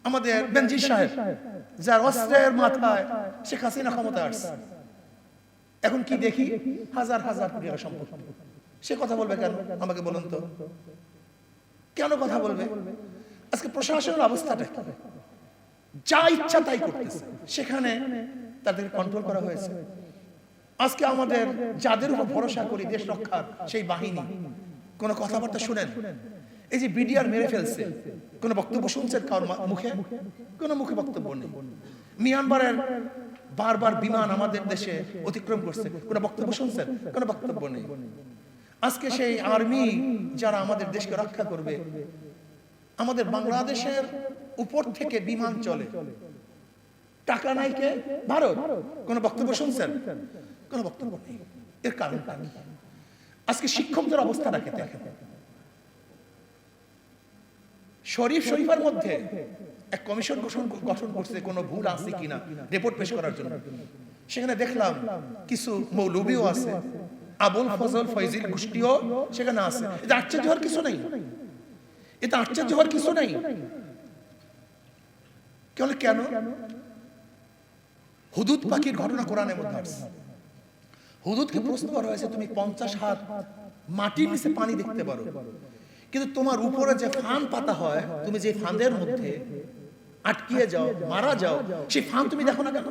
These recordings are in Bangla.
আমাদের বেনজির সাহেব, যার অস্ত্রের মাথায় শেখ হাসিনা ক্ষমতা আসছে, এখন কি দেখি হাজার হাজার কোটি টাকা সম্পত্তি। সে কথা বলবে কেন আমাকে বলুন তো, কেন কথা বলবে? আজকে প্রশাসনের অবস্থাটা কি? যা ইচ্ছা তাই করতেছে, সেখানে তাদেরকে কন্ট্রোল করা হয়েছে। আজকে আমাদের যাদের উপর ভরসা করি দেশ রক্ষার সেই বাহিনী, কোনো কথাবার্তা শুনেন? এই যে বিডিআর মেরে ফেলছে, কোনো বক্তব্য শুনছেন কারোর মুখে? কোনো মুখে বক্তব্য নেই। মিয়ানমারের বারবার বিমান আমাদের দেশে অতিক্রম করছে, কোনো বক্তব্য শুনছেন? কোনো বক্তব্য নেই। আজকে সেই আর্মি যারা আমাদের দেশকে রক্ষা করবে, আমাদের বাংলাদেশের উপর থেকে বিমান চলে, টাকা নাই কে? ভারত। কোনো বক্তব্য শুনছেন? কোনো বক্তব্য নেই। এর কারণটা কি? আজকে শিক্ষকদের অবস্থাটাকে দেখেন। শরীফের মধ্যে এক কমিশন গঠন করছে কোনো ভুল আছে কিনা রিপোর্ট পেশ করার জন্য। সেখানে দেখলাম কিছু মৌলবীও আছে, আবুল ফজল ফয়জিল গোষ্ঠীও সেখানে আছে। এটা আশ্চর্য হওয়ার কিছু নেই, এটা আশ্চর্য হওয়ার কিছু নেই। কেন? হুদুদ পাখির ঘটনা কোরআনের মধ্যে আছে। হুদুদকে প্রশ্ন করা হয়েছে, তুমি 50 হাত মাটির নিচে পানি দেখতে পারো, কিন্তু তোমার উপরে যে ফান পাতা হয়, তুমি যে ফাঁদের মধ্যে আটকিয়ে যাও, মারা যাও, সেই ফান তুমি দেখো না কেন?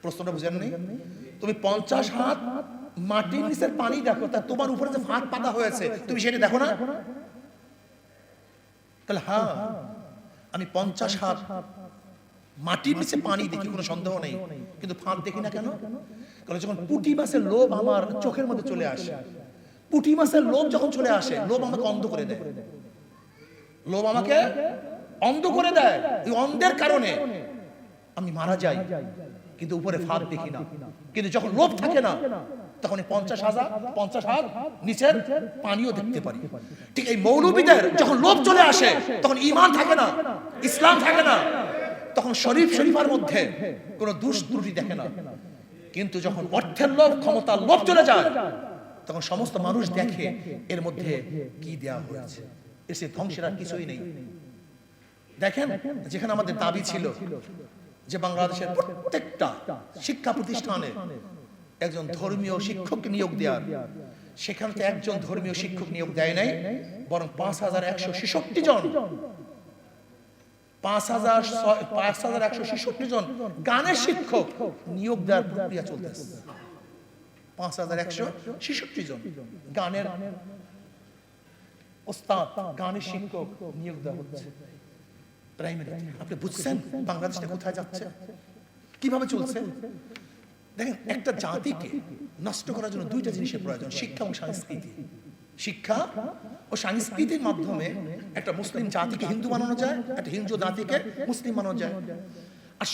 প্রশ্নটা বুঝেন নেই? তুমি 50 হাত মাটির নিচের পানি দেখো, তা তোমার উপরে যে ফাঁদ পাতা হয়েছে তুমি সেটা দেখো না? তাহলে হ্যাঁ, আমি 50 হাত মাটির নিচে পানি দেখি, কোনো সন্দেহ নেই, কিন্তু ফাঁদ দেখি না কেন? কারণ যখন পুঁটি মাছের লোভ আমার চোখের মধ্যে চলে আসে, পুঁটি মাছের লোভ যখন চলে আসে, লোভ আমাকে অন্ধ করে দেয়। লোভ আমাকে অন্ধ করে দেয়। এই অন্ধের কারণে আমি মারা যাই, কিন্তু উপরে ফাঁদ দেখি না। কিন্তু যখন লোভ থাকে না, তখন 50 হাত নিচের পানিও দেখতে পারি। ঠিক এই মৌলবীদের যখন লোভ চলে আসে, তখন ঈমান থাকে না, ইসলাম থাকে না, তখন শরীফের মধ্যে কোনো দোষ ত্রুটি দেখে না। কিন্তু যখন অর্থের লোভ, ক্ষমতার লোভ চলে যায়, তখন সমস্ত মানুষ দেখে এর মধ্যে কি দেয়া হয়েছে, এসে ধ্বংসের আর কিছুই নেই। দেখেন, যেখানে আমাদের দাবি ছিল যে বাংলাদেশের প্রত্যেকটা শিক্ষা প্রতিষ্ঠানে একজন ধর্মীয় শিক্ষক নিয়োগ দেওয়ার, সেখানে তো একজন ধর্মীয় শিক্ষক নিয়োগ দেয় নাই, বরং 5166 জন 5166 জন গানের শিক্ষক নিয়োগ দেওয়ার প্রক্রিয়া চলতেছে। 5166 জন গানের ওস্তাদ, গানের শিক্ষক নিয়োগ দেওয়া হচ্ছে প্রাইমারি। আপনি বুঝছেন বাংলাদেশটা কোথায় যাচ্ছে, কিভাবে চলছে? দেখেন, একটা জাতিকে নষ্ট করার জন্য দুইটা জিনিসের প্রয়োজন, শিক্ষা এবং সংস্কৃতি। শিক্ষা ও সংস্কৃতির মাধ্যমে একটা মুসলিম জাতিকে হিন্দু বানানো যায়, একটা হিন্দু জাতিকে মুসলিম বানানো যায়।